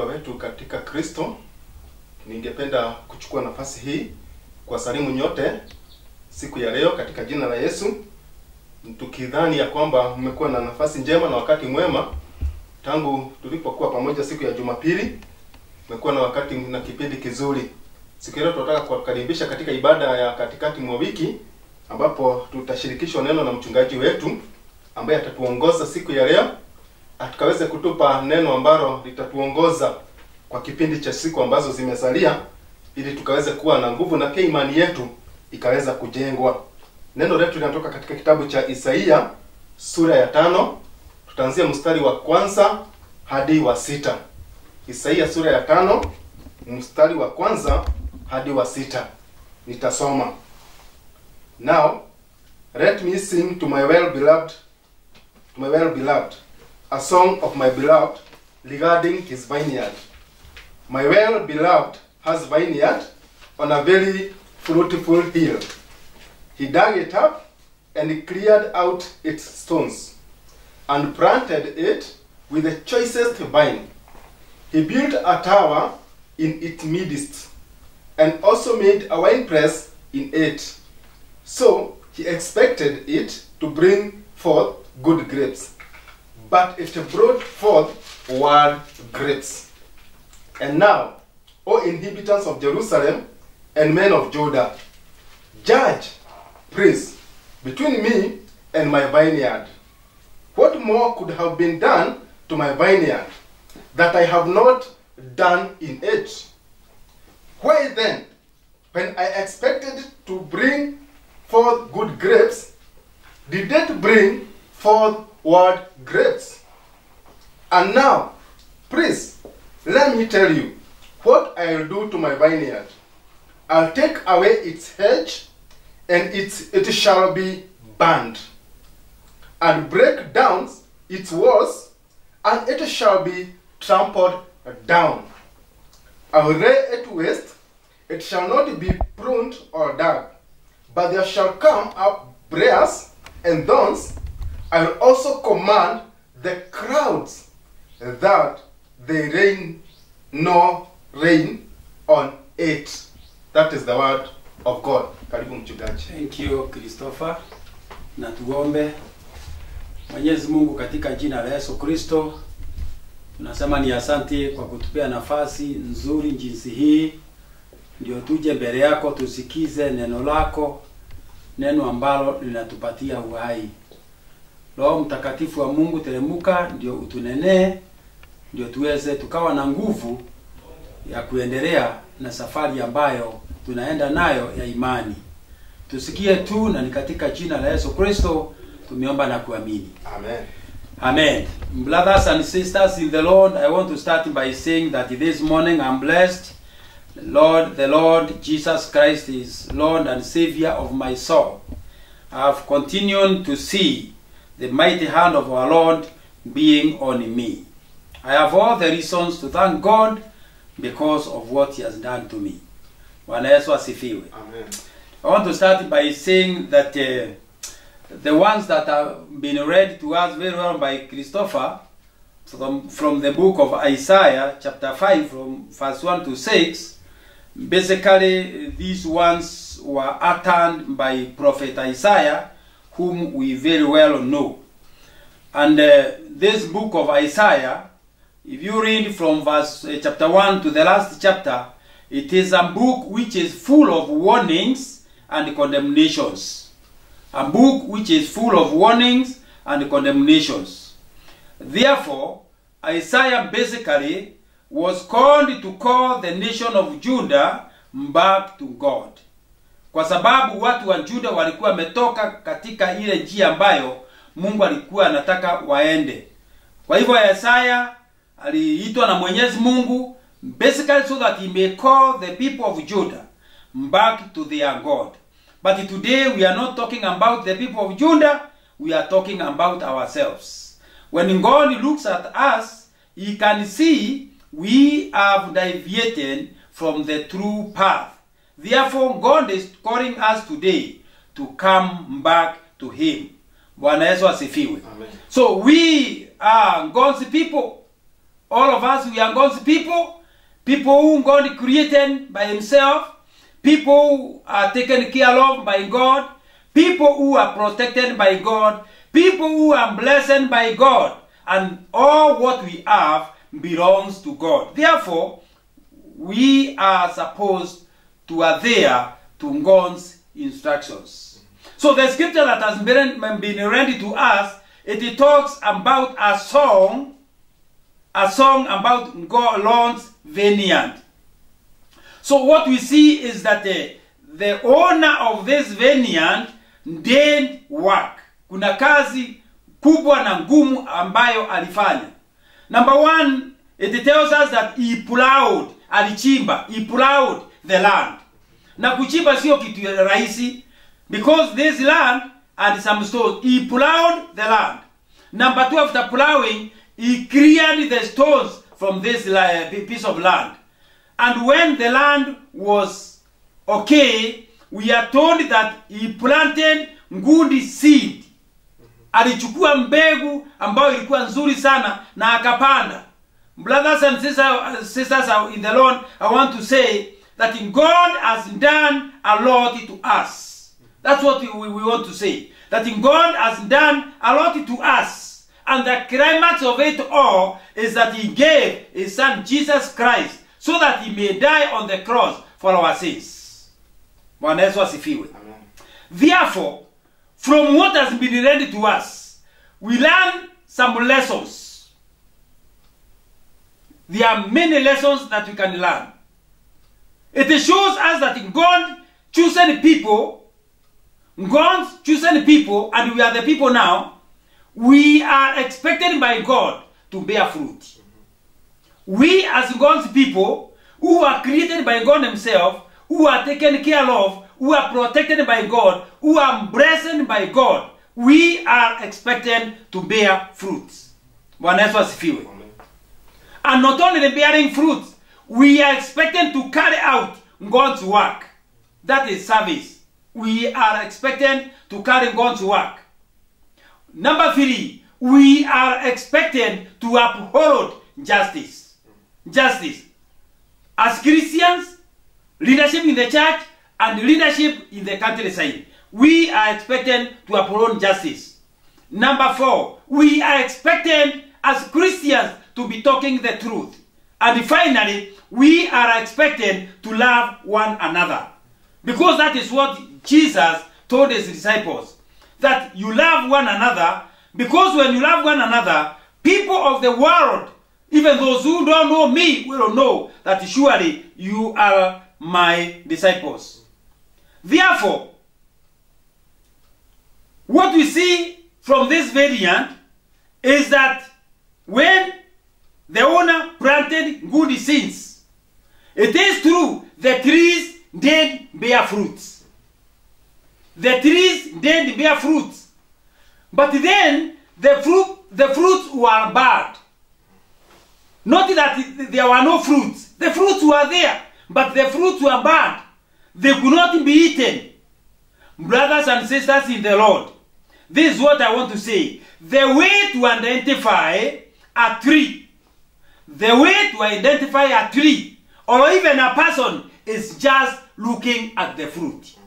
wetu katika Kristo, ningependa kuchukua nafasi hii kwa salimu nyote siku ya leo katika jina la Yesu, tukidhani ya kwamba mmekuwa na nafasi njema na wakati mwema tangu tulipokuwa pamoja siku ya Jumapili. Mmekuwa na wakati na kipindi kizuri. Siku leo tunataka kuwakaribisha katika ibada ya katikati mwa wiki, ambapo tutashirikishwa neno na mchungaji wetu ambaye atatuongoza siku ya leo, atakaweze kutupa neno ambalo litatuongoza kwa kipindi cha siku ambazo zimesalia, ili tukaweze kuwa na nguvu na pia imani yetu ikaweza kujengwa. Neno letu linatoka katika kitabu cha Isaia sura ya 5, tutaanzia mstari wa 1 hadi wa 6. Isaia sura ya 5 mstari wa 1 hadi wa 6. Nitasoma. Now, let me sing to my well-beloved, a song of my beloved regarding his vineyard. My well-beloved has vineyard on a very fruitful hill. He dug it up and cleared out its stones, and planted it with the choicest vine. He built a tower in its midst, and also made a winepress in it. So he expected it to bring forth good grapes, but it brought forth wild grapes. And now, O inhabitants of Jerusalem and men of Judah, judge, praise, between me and my vineyard. What more could have been done to my vineyard that I have not done in it? Why then, when I expected to bring forth good grapes, did it bring forth wild grapes? And now, please, let me tell you what I'll do to my vineyard. I'll take away its hedge, and it shall be burned, and break down its walls, and it shall be trampled down. I will lay it waste, it shall not be pruned or dug, but there shall come up briars and thorns. I will also command the crowds that they rain on it. That is the word of God. Karibu mchungaji. Thank you, Christopher. Na tuombe. Mwenyezi Mungu, katika jina la Yesu Kristo, tunasema ni asante kwa kutupea nafasi nzuri jinsi hii, ndio tuje mbele yako tusikize neno lako, neno ambalo linatupatia uhai. Roho Mtakatifu wa Mungu, teremuka ndio utunenee, ndio tuweze tukawa na nguvu ya kuendelea na safari ambayo tunaenda nayo ya imani. Tusikie tu, na ni katika jina la Yesu Kristo tumeomba na kuamini. Amen. Amen. Brothers and sisters in the Lord, I want to start by saying that this morning I'm blessed. The Lord Jesus Christ is Lord and Savior of my soul. I have continued to see the mighty hand of our Lord being on me. I have all the reasons to thank God because of what He has done to me. Bwana Yesu asifiwe. Amen. I want to start by saying that the ones that have been read to us very well by Christopher from the book of Isaiah chapter 5 from verse 1 to 6, basically these ones were uttered by prophet Isaiah, whom we very well know. And this book of Isaiah, if you read from verse chapter 1 to the last chapter, it is a book which is full of warnings and condemnations. A book which is full of warnings and condemnations. Therefore, Isaiah basically was called to call the nation of Judah back to God. Kwa sababu watu wa Juda walikuwa wametoka katika ile njia ambayo Mungu alikuwa anataka waende. Kwa hivyo Isaiah aliitwa na Mwenyezi Mungu basically so that he may call the people of Judah back to their God. But today we are not talking about the people of Judah, we are talking about ourselves. When God looks at us, He can see we have deviated from the true path. Therefore, God is calling us today to come back to Him. Bwana Yesu asifiwe. Amen. So we are God's people. all of us, we are God's people. People whom God created by himself. People who are taken care of by God. People who are protected by God. People who are blessed by God. And all what we have belongs to God. Therefore, we are supposed to adhere to God's instructions. So the scripture that has been read to us, it talks about a song about God's vineyard. So what we see is that the owner of this vineyard did work. Kuna kazi kubwa na ngumu ambayo alifanya. Number one, it tells us that he plowed, alichimba, he plowed the land. Na kuchimba sio kitu rahisi, because this land had some stones. He plowed the land. Number two, after plowing, he cleared the stones from this piece of land. And when the land was okay, we are told that he planted good seed. Alichukua mbegu ambayo ilikuwa nzuri sana na akapanda. Brothers and sisters in the Lord, I want to say that God has done a lot to us. That's what we want to say. That God has done a lot to us. And the climax of it all is that he gave his son Jesus Christ so that he may die on the cross for our sins. Bwana Yesu asifiwe. Therefore, from what has been read to us, we learn some lessons. There are many lessons that we can learn. It shows us that God's chosen people, and we are the people now, we are expected by God to bear fruit. We as God's people, who are created by God himself, who are taken care of, who are protected by God, who are blessed by God, we are expected to bear fruits. Bwana Yesu asifiwe. And not only bearing fruits, we are expected to carry out God's work. That is service. We are expected to carry God's work. Number three, we are expected to uphold justice. Justice. As Christians, leadership in the church and leadership in the countryside, we are expected to uphold justice. Number four, we are expected as Christians to be talking the truth. And finally, we are expected to love one another. Because that is what Jesus told his disciples. That you love one another, because when you love one another, people of the world, even those who don't know me, will know that surely you are my disciples. Therefore, what we see from this variant is that when the owner planted good seeds, it is true the trees did bear fruits. The trees did bear fruits. But then the fruits were bad. Not that there were no fruits. The fruits were there, but the fruits were bad. They could not be eaten. Brothers and sisters in the Lord, this is what I want to say. The way to identify a tree, or even a person, is just looking at the fruit.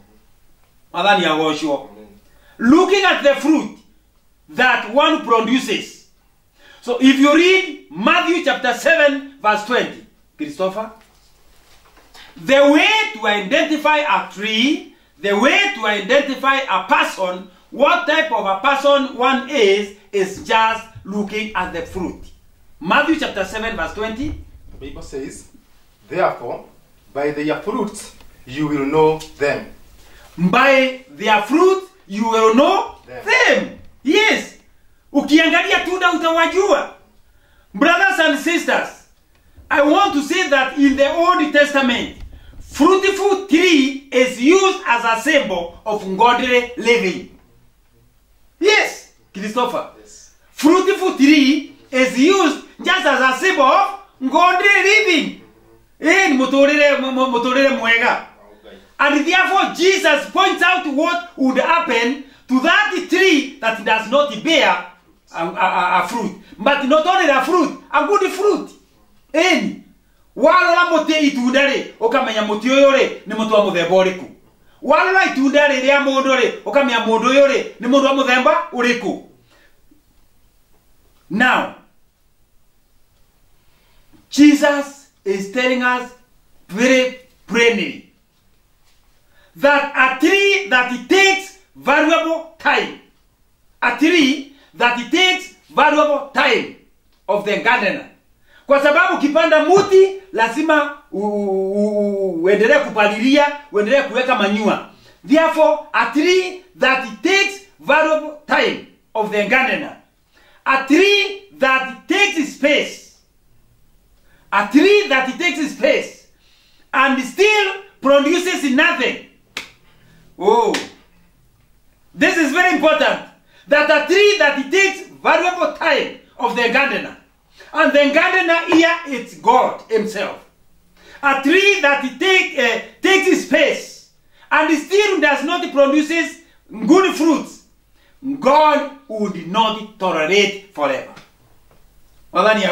Looking at the fruit that one produces. So if you read Matthew chapter 7 verse 20, Christopher, the way to identify a tree, the way to identify a person, what type of a person one is just looking at the fruit. Matthew chapter 7 verse 20. The Bible says, therefore, by their fruits you will know them. By their fruit you will know them. Yes. Ukiangalia tunda utawajua. Brothers and sisters, I want to say that in the Old Testament, fruitful tree is used as a symbol of godly living. Yes, Christopher. Yes. Fruitful tree is used just as a symbol of godly living. And therefore Jesus points out what would happen to that tree that does not bear a fruit. But not only a fruit, a good fruit. Eni warora muti itunda ri ukamenya muti uyu ri ni muti wa muthemba uriku. Warora itunda ri ria mundu ri ukamenya mundu uyu ri ni mundu wa muthemba uriku. Now Jesus is telling us very plainly that a tree that it takes valuable time, a tree that it takes valuable time of the gardener. Kwa sababu ukipanda muti lazima uendelee kupalilia, uendelee kuweka manyua. Therefore, a tree that it takes valuable time of the gardener, a tree that takes space, a tree that takes space and still produces nothing. Oh, this is very important. That a tree that it takes valuable time of the gardener, and the gardener here it's God himself. A tree that it takes space and still does not produces good fruits, God would not tolerate forever. God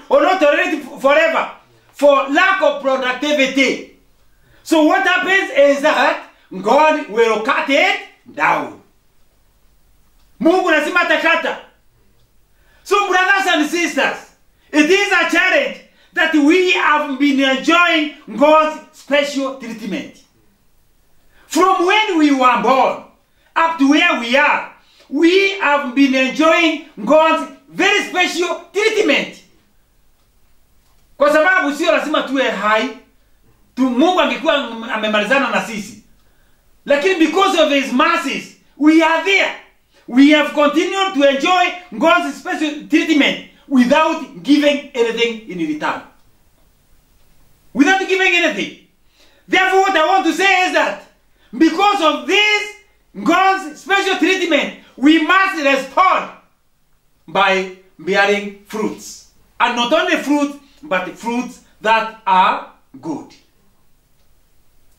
will not tolerate forever for lack of productivity. So what happens is that God will cut it down. Mungu lazima atakata. So brothers and sisters, it is a challenge that we have been enjoying God's special treatment. From when we were born up to where we are, we have been enjoying God's very special treatment. Kwa sababu sio lazima tuwe hai. Mungu angekuwa amemalizana na sisi. Lakini because of his mercies, we are there. We have continued to enjoy God's special treatment without giving anything in return. Without giving anything. Therefore, what I want to say is that because of this God's special treatment, we must respond by bearing fruits. And not only fruits, but fruits that are good.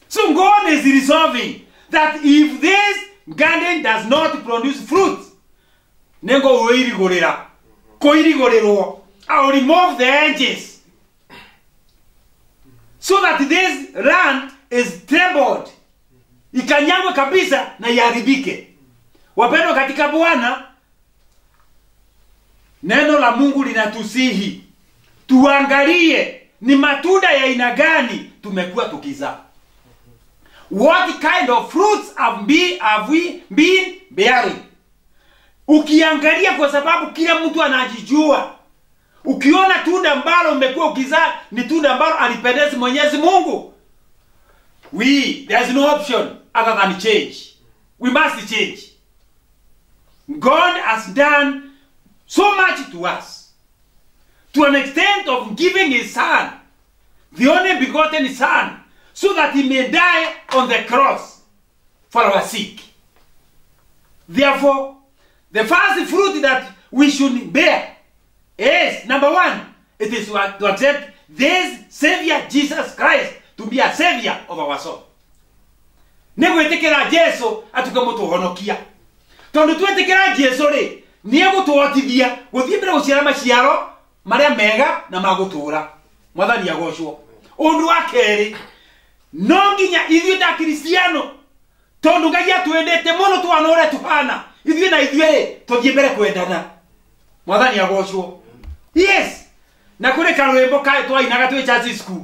So God is resolving that if this garden does not produce fruits, I'll remove the edges so that this land is troubled. Ikanyangwe kabisa na iharibike. Wapendwa katika Bwana, neno la Mungu linatusihi tuangalie ni matunda ya aina gani tumekuwa tukizaa. What kind of fruits have we been bearing? Ukiangalia kwa sababu kila mtu anajijua. Ukiona tunda ambalo umekuwa ukizaa ni tunda ambalo alipendeza Mwenyezi Mungu. There's no option other than change. We must change. God has done so much to us. To an extent of giving his son, the only begotten son, so that he may die on the cross for our sake. Therefore, the first fruit that we should bear is, number one, it is to accept this Savior Jesus Christ to be a Savior of our soul. Negwetekera Jesu atukamutuhonokia. Tondu twetekera Jesu ri niegutuotithia guthie mbere guciara maciaro maria mega na magutura. Mwathani agocwo. Undu wa keri, no nginya ithuĩ ta Kristiano tondu Ngai atwendete muno twana uria tuhana ithuĩ na ithuĩ tuthie mbere kwendana. Mwathani agocwo. Yes. Na kuri karwimbo ka twainaga twi church school.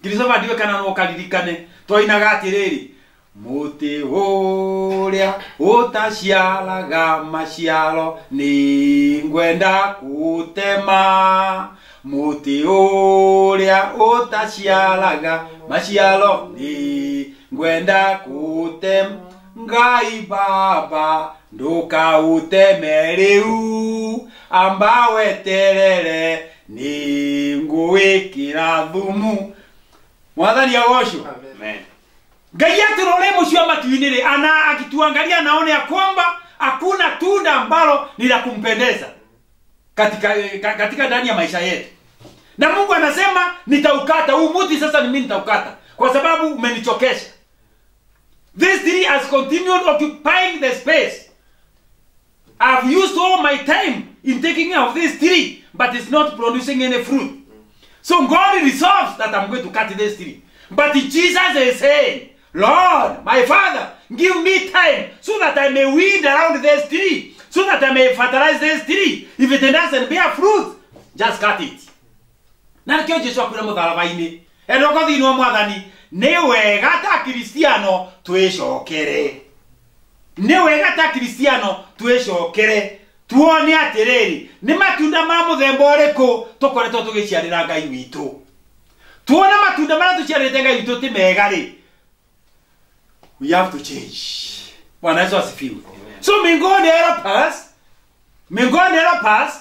Ngirisoma ndiwe kana no karirikane twainaga atiriri muti uria utaciaraga maciaro ni ngwenda kutema. Muti uria utaciaraga maciaro ni ngwenda kutema. Ngai Baba ndũkaũteme rĩu amba weterere ni ngũwĩkĩra thumu. Mwathani agocwo. Amen. Ngai aturore mũcio matu-inĩ rĩ ana akituangalia naone ya kwamba hakuna tunda ambalo ni la kumpendeza katika ndani ya maisha yetu. Na Mungu anasema nitaukata huu mti sasa, ni mimi nitaukata kwa sababu umenichokesha. This tree has continued occupying the space. I've used all my time in taking care of this tree, but it's not producing any fruit. So God resolves that I'm going to cut this tree. But Jesus is saying, Lord, my Father, give me time so that I may weed around this tree, so that I may fertilize this tree. If it doesn't bear fruit, just cut it. Na kyo Jesu akwira mutharabaini. Endoko thini wa mwathani ni wega ta Kristiano twicokere. Ni wega ta Kristiano twicokere. Tuone atiriri ni matunda ma muthemba uriku tukoretwo tugiciarira Ngai witu. Tuona matunda mara tuciarite Ngai witu ti mega ri. We have to change. Bwana Yesu asifiwe. So may God help us. May God help us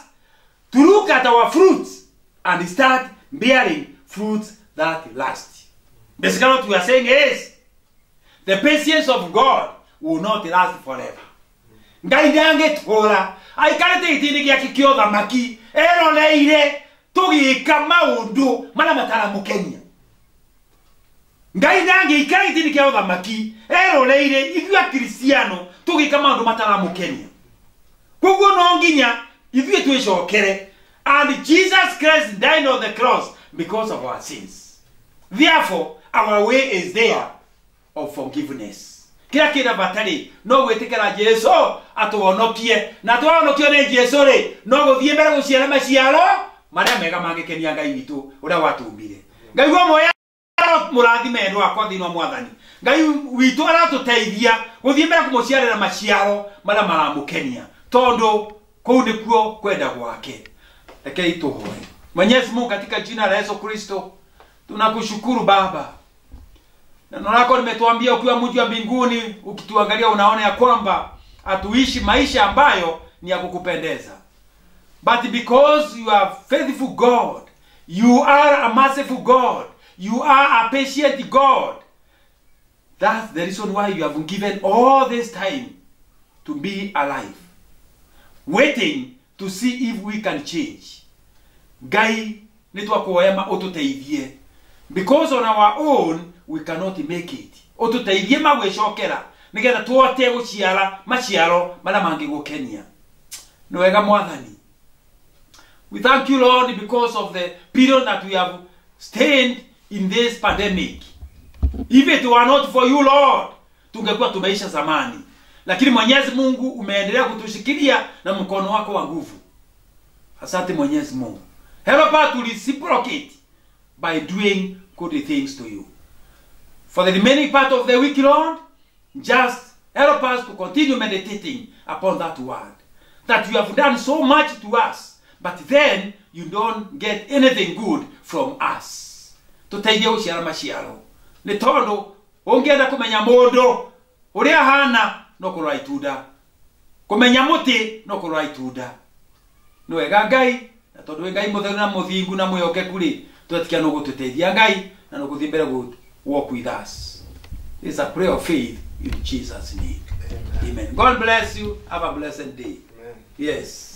to look at our fruits and start bearing fruits that last. Basically what we are saying is, the patience of God will not last forever. Ngai ndange tora aikarete itini giake kio thamaki eroleire tugika maundu mara mataramukenya. Ngai ndange ikarete itini kio thamaki eroleire ithua Kristiano tugika maundu mataramukenya. Koguo no nginya ithue twicokere, and Jesus Christ died on the cross because of our sins. Therefore our way is there of forgiveness. Kila kina batari no gwetikira Jesu atuonokie na tuonokio ni Jesu ri no guthie mbere guciara maciaro maria mega mangikenia Ngai witu uria watumbire. Ngai wo moya murathime ndo akwa thino mwathani. Ngai witu aratuteithia guthie mbere kumuciarira maciaro maria maramukenia tondu kou nikuo kwenda gwake. Ekei tuhoe. Mwenyezi Mungu katika jina la Yesu Kristo tunakushukuru Baba. Neno lako limetuambia ukiwa mji wa mbinguni ukituangalia unaona ya kwamba atuishi maisha ambayo ni ya kukupendeza. But because you are faithful God, you are a merciful God, you are a patient God, that's the reason why you have given all this time to be alive, waiting to see if we can change. Ngai nitwakuoya ututeithie, because on our own we cannot make it. Otuteithie magwicokera nigetha tuote guciara maciaro mara mangigukenia. No wega mwathani. We thank you, Lord, because of the period that we have stayed in this pandemic. If it were not for you, Lord, tungekuwa tumeisha zamani. Lakini Mwenyezi Mungu umeendelea kutushikilia na mkono wako wa nguvu. Asante Mwenyezi Mungu. Help us to reciprocate by doing good things to you. For the remaining part of the week, Lord, just help us to continue meditating upon that word. That you have done so much to us, but then you don't get anything good from us. Tuteithie uciara maciaro. Ni tondu ungienda kumenya mundu uria hana no kurwa itunda. Kumenya muti no kurwa itunda. No wega Ngai, na tondu Ngai mutheru na muthingu na mwihokeku ri, twetikia no gututeithia Ngai na no guthie mbere walk with us. It's a prayer of faith in Jesus' name. Amen. God bless you. Have a blessed day. Amen. Yes.